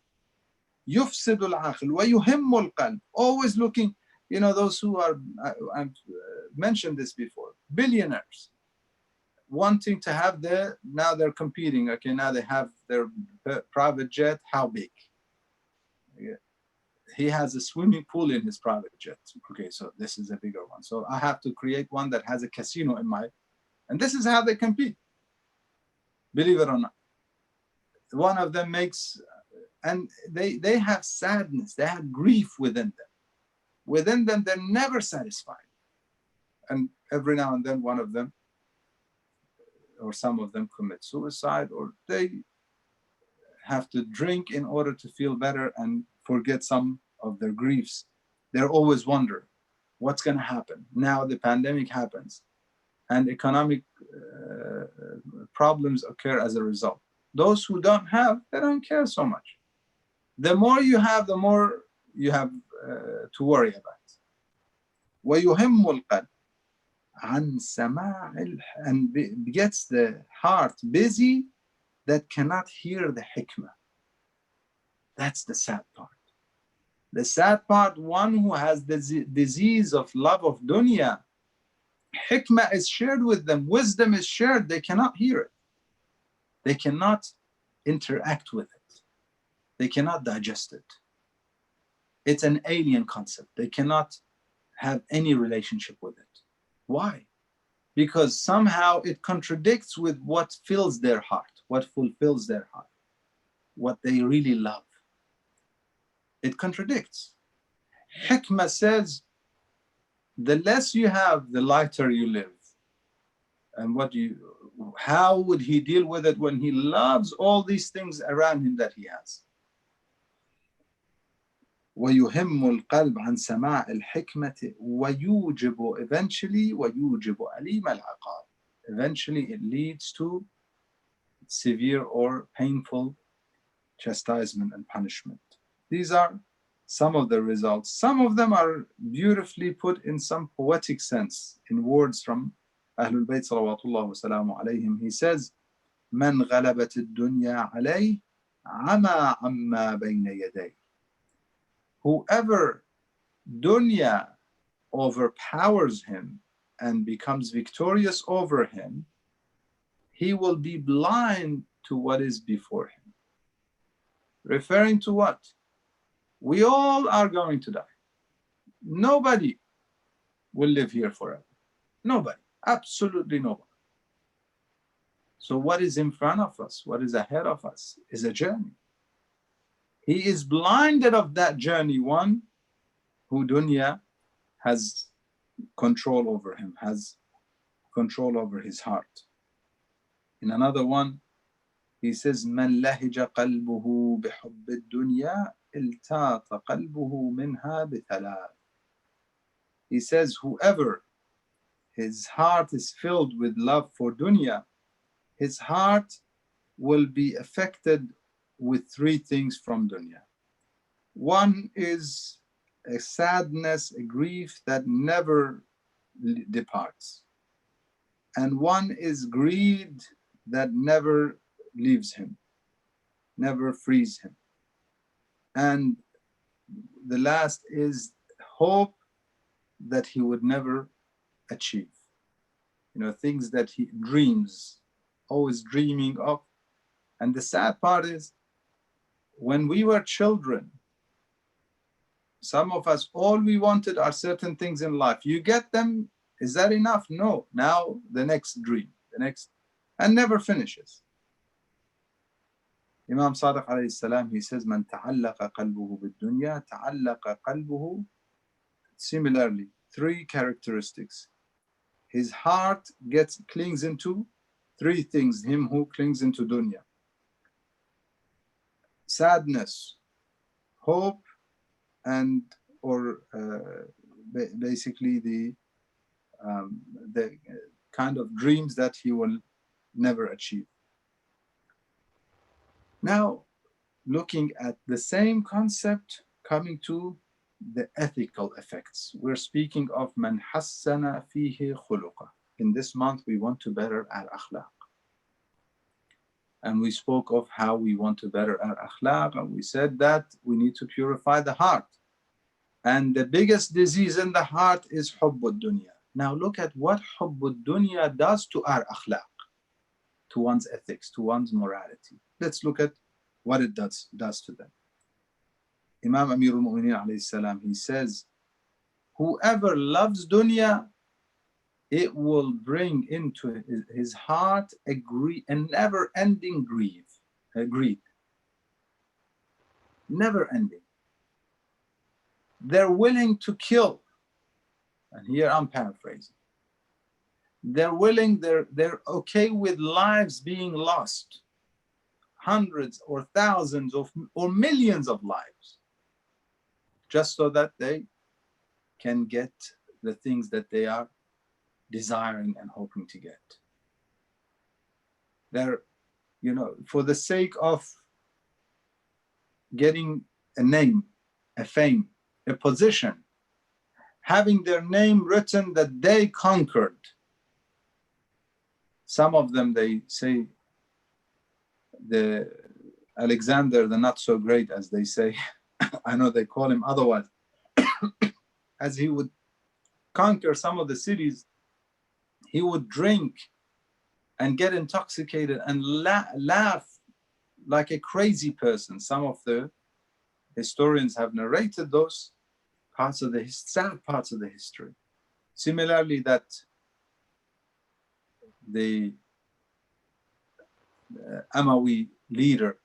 S2: يفسد العقل ويهم القلب. Always looking, those who are, I've mentioned this before, billionaires, wanting to have now they're competing. Okay, now they have their private jet. How big? He has a swimming pool in his private jet. Okay, so this is a bigger one. So I have to create one that has a casino in and this is how they compete. Believe it or not. One of them makes, and they have sadness, they have grief within them. Within them, they're never satisfied. And every now and then one of them, or some of them, commit suicide, or they have to drink in order to feel better and forget some of their griefs. They're always wondering what's going to happen. Now the pandemic happens and economic problems occur as a result. Those who don't have, they don't care so much. The more you have, the more you have to worry about. وَيُهِمُّ الْقَلْبِ عَنْ سَمَاعِ, and gets the heart busy that cannot hear the hikmah. That's the sad part. The sad part, one who has the disease of love of dunya, hikmah is shared with them, wisdom is shared, they cannot hear it. They cannot interact with it. They cannot digest it. It's an alien concept. They cannot have any relationship with it. Why? Because somehow it contradicts with what fills their heart, what fulfills their heart, what they really love. It contradicts. Hikmah says, the less you have, the lighter you live. And how would he deal with it when he loves all these things around him that he has? وَيُهِمُّ الْقَلْبَ عَنْ سَمَاعِ الْحِكْمَةِ وَيُوجِبُ eventually وَيُوجِبُ أَلِيمَ الْعَقَابِ. Eventually it leads to severe or painful chastisement and punishment. These are some of the results. Some of them are beautifully put in some poetic sense, in words from Ahlul Bayt salawatullah wa salamu alayhim. He says, مَنْ غَلَبَتِ الدُّنْيَا عَلَيْهِ عَمَى عَمَّا بَيْنَ يَدَيْهِ. Whoever dunya overpowers him and becomes victorious over him, he will be blind to what is before him. Referring to what? We all are going to die. Nobody will live here forever. Nobody. Absolutely nobody. So what is in front of us, what is ahead of us, is a journey. He is blinded of that journey, one who dunya has control over him, has control over his heart. In another one, he says, مَنْ لَهِجَ قَلْبُهُ بِحُبِّ الدُّنْيَا الْتَاطَ قَلْبُهُ مِنْهَا بِثَلَاثٍ. He says, whoever his heart is filled with love for dunya, his heart will be affected with 3 things from dunya. One is a sadness, a grief that never departs. And one is greed that never leaves him, never frees him. And the last is hope that he would never achieve. Things that he dreams, always dreaming of. And the sad part is, when we were children, some of us, all we wanted are certain things in life. You get them, is that enough? No. Now the next dream, and never finishes. Imam Sadiq alayhi salam, he says, "Man ta'allaqa qalbuhu bid-dunya, ta'allaqa qalbuhu." Similarly, 3 characteristics. His heart clings into Three things, him who clings into dunya: sadness, hope, and or basically the kind of dreams that he will never achieve. Now, looking at the same concept, coming to the ethical effects. We're speaking of man hassana fihi khuluqa. In this month, we want to better our akhlaq. And we spoke of how we want to better our akhlaq, and we said that we need to purify the heart. And the biggest disease in the heart is hubbud dunya. Now look at what hubbud dunya does to our akhlaq, to one's ethics, to one's morality. Let's look at what it does to them. Imam Amirul Mu'mineen alayhi salam, he says, whoever loves dunya, it will bring into his heart a never-ending greed, never-ending. They're willing to kill, and here I'm paraphrasing. They're okay with lives being lost, hundreds or thousands or millions of lives, just so that they can get the things that they are desiring and hoping to get. They're, for the sake of getting a name, a fame, a position, having their name written that they conquered. Some of them, they say, the Alexander, the not so great, as they say, I know they call him otherwise, as he would conquer some of the cities, he would drink and get intoxicated and laugh like a crazy person. Some of the historians have narrated those parts of the sad parts of the history. Similarly, that the Amawi leader,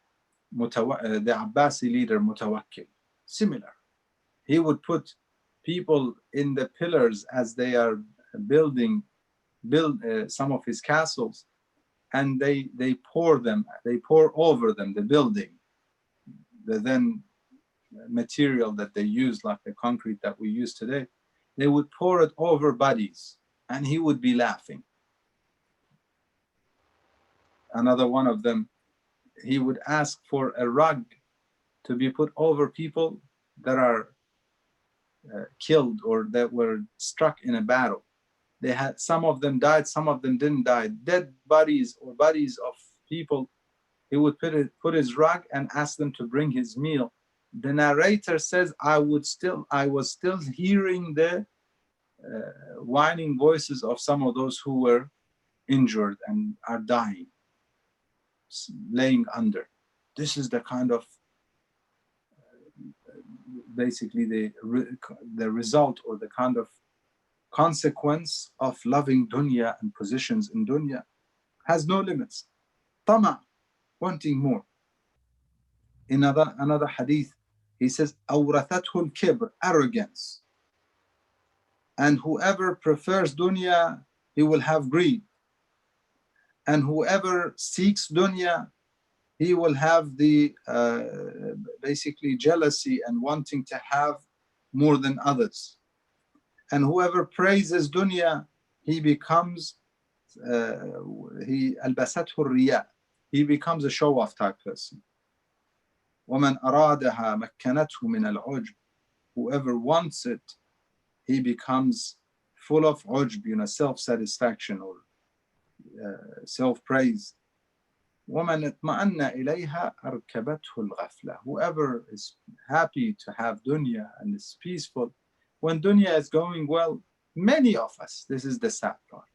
S2: the Abbasi leader Mutawakkil, similar. He would put people in the pillars as they are build some of his castles, and they pour over them the building, the then material that they use, like the concrete that we use today. They would pour it over bodies, and he would be laughing. Another one of them, he would ask for a rug to be put over people that are killed or that were struck in a battle. They had, some of them died, some of them didn't die. Dead bodies or bodies of people, he would put his rug and ask them to bring his meal. The narrator says, I was still hearing the whining voices of some of those who were injured and are dying, laying under. This is the kind of basically the result or the kind of consequence of loving dunya and positions in dunya. Has no limits. Tama, wanting more. In another hadith, he says, awrathathu al-kibr, arrogance. And whoever prefers dunya, he will have greed. And whoever seeks dunya, he will have the basically jealousy and wanting to have more than others. And whoever praises dunya, he becomes albasathu riya, he becomes a show-off type person. وَمَنْ أَرَادَهَا مَكَّنَتْهُ مِنَ الْعُجْبِ, whoever wants it, he becomes full of ujb, self-satisfaction or self-praise. وَمَنْ اطْمَأَنَّ إِلَيْهَا أَرْكَبَتْهُ الْغَفْلَةُ, whoever is happy to have dunya and is peaceful, when dunya is going well, many of us, this is the sad part,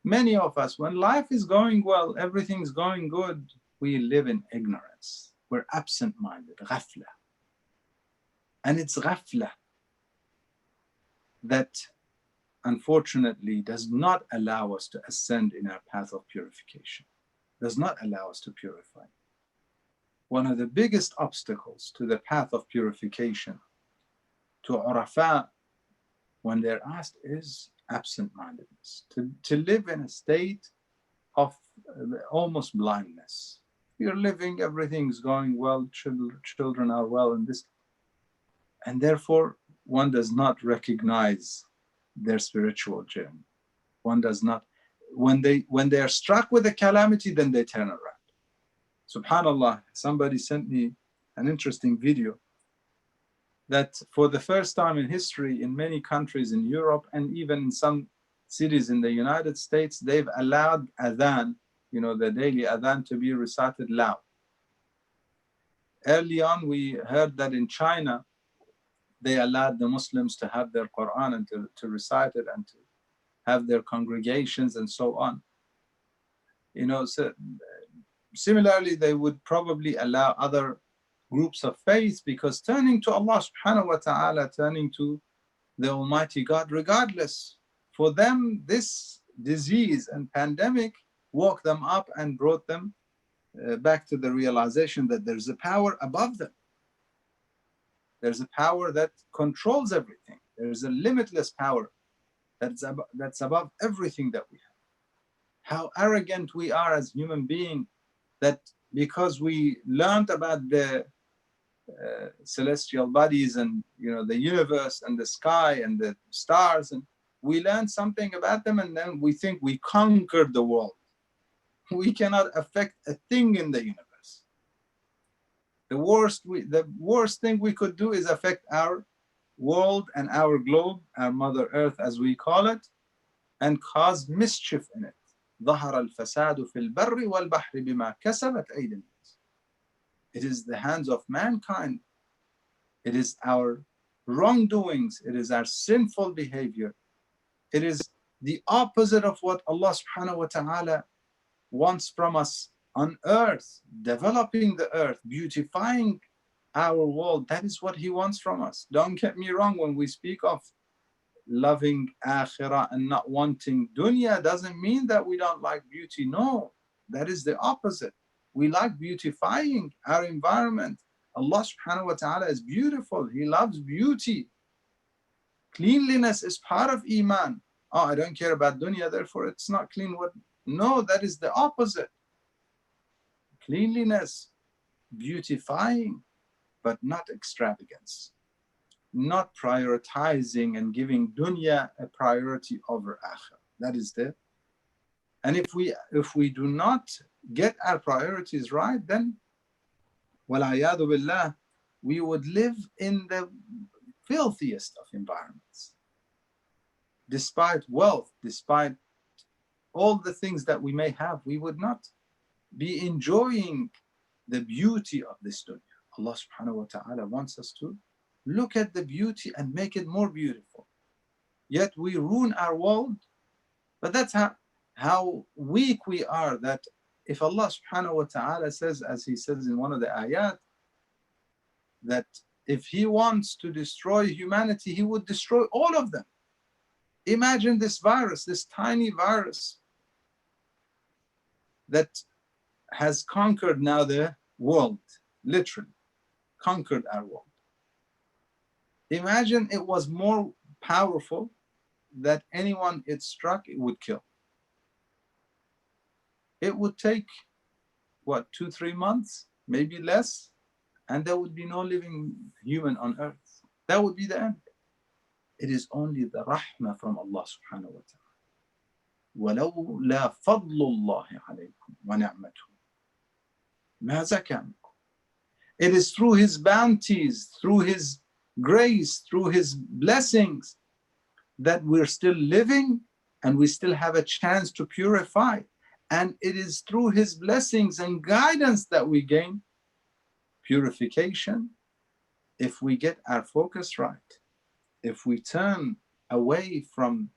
S2: many of us, when life is going well, everything's going good, we live in ignorance. We're absent-minded, ghafla. And it's ghafla that unfortunately does not allow us to ascend in our path of purification, does not allow us to purify. One of the biggest obstacles to the path of purification to Urafa, when they're asked, is absent-mindedness. To live in a state of almost blindness. You're living, everything's going well, children are well, and this, and therefore one does not recognize their spiritual journey. One does not. When they are struck with a calamity, then they turn around. Subhanallah, somebody sent me an interesting video that for the first time in history, in many countries in Europe and even in some cities in the United States, they've allowed adhan, the daily adhan, to be recited loud. Early on, we heard that in China, they allowed the Muslims to have their Quran and to recite it and to have their congregations and so on. So similarly, they would probably allow other groups of faith, because turning to Allah subhanahu wa ta'ala, turning to the Almighty God, regardless, for them, this disease and pandemic woke them up and brought them back to the realization that there's a power above them. There's a power that controls everything. There's a limitless power that's above everything that we have. How arrogant we are as human beings, that because we learned about the celestial bodies and the universe and the sky and the stars, and we learned something about them, and then we think we conquered the world. We cannot affect a thing in the universe. The worst thing we could do is affect our world and our globe, our Mother Earth as we call it, and cause mischief in it. ظهر الفساد في البر والبحر بما كسبت أيدي الناس. It is the hands of mankind. It is our wrongdoings. It is our sinful behavior. It is the opposite of what Allah subhanahu wa ta'ala wants from us on earth, developing the earth, beautifying our world. That is what He wants from us. Don't get me wrong, when we speak of loving akhirah and not wanting dunya, doesn't mean that we don't like beauty. No, that is the opposite. We like beautifying our environment. Allah subhanahu wa ta'ala is beautiful. He loves beauty. Cleanliness is part of Iman. Oh, I don't care about dunya, therefore it's not clean. No, that is the opposite. Cleanliness, beautifying, but not extravagance. Not prioritizing and giving dunya a priority over akhirah. That is the. And if we do not get our priorities right, then walayadu billah, we would live in the filthiest of environments. Despite wealth, despite all the things that we may have, we would not be enjoying the beauty of this dunya. Allah subhanahu wa ta'ala wants us to look at the beauty and make it more beautiful. Yet we ruin our world. But that's how weak we are, that if Allah subhanahu wa ta'ala says, as He says in one of the ayat, that if He wants to destroy humanity, He would destroy all of them. Imagine this virus, this tiny virus that has conquered now the world, literally conquered our world. Imagine it was more powerful, that anyone it struck, it would kill. It would take, 2-3 months, maybe less, and there would be no living human on earth. That would be the end. It is only the rahmah from Allah subhanahu wa ta'ala. وَلَوْلَا فَضْلُ اللَّهِ عَلَيْكُمْ وَنِعْمَتُهُ مَا زَكَى مِنكُمْ. It is through His bounties, through His grace, through His blessings, that we're still living and we still have a chance to purify. And it is through His blessings and guidance that we gain purification, if we get our focus right, if we turn away from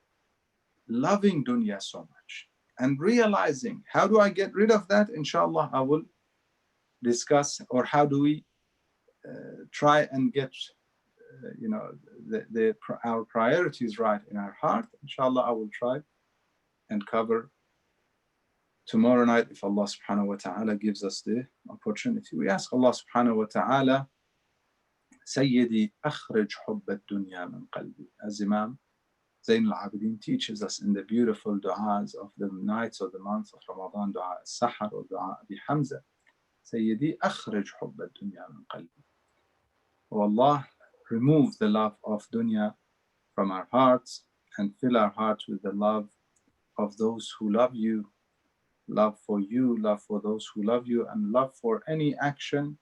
S2: loving dunya so much and realizing, how do I get rid of that? Inshallah, I will discuss, or how do we try and get our priorities right in our heart. Inshallah, I will try and cover tomorrow night, if Allah subhanahu wa ta'ala gives us the opportunity. We ask Allah subhanahu wa ta'ala, Sayyidi akhrij hubb ad-dunya min qalbi. As Imam Zain al-Abidin teaches us in the beautiful du'as of the nights of the month of Ramadan, dua al-Sahar or dua Abi Hamza, Sayyidi akhrij hubb al-dunya min qalbi. O Allah, remove the love of dunya from our hearts and fill our hearts with the love of those who love you, love for you, love for those who love you, and love for any action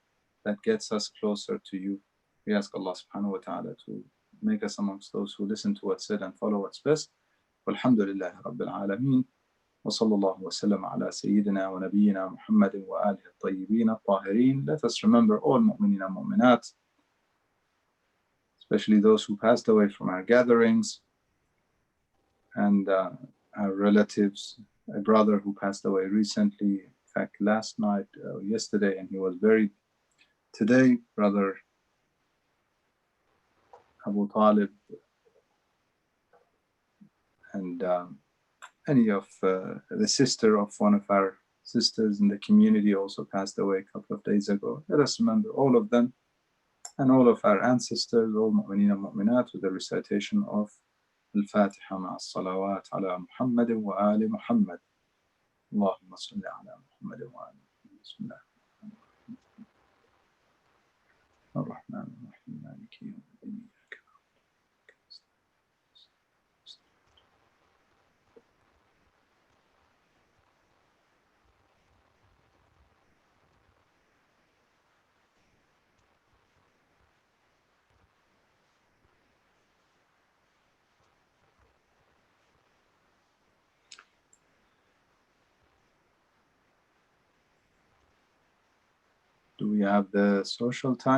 S2: that gets us closer to you. We ask Allah subhanahu wa ta'ala to make us amongst those who listen to what's said and follow what's best. Walhamdulillahi Rabbil Alameen. وصلى الله وسلم على سيدنا ونبينا محمد وآله الطيبين الطاهرين. Let us remember all mu'mineen and mu'minat, especially those who passed away from our gatherings, and our relatives, a brother who passed away recently, in fact last night, yesterday, and he was buried today, brother Abu Talib, and any of the sister of one of our sisters in the community also passed away a couple of days ago. Let us remember all of them and all of our ancestors, all mu'mineen and mu'minat, with the recitation of Al-Fatiha ma'a salawat ala Muhammadin wa ali Muhammad. Allahumma salli ala Muhammadin wa ali Muhammad. Bismillah. Ar-Rahman ar-Rahim, Maliki yawmiddin. Do we have the social time?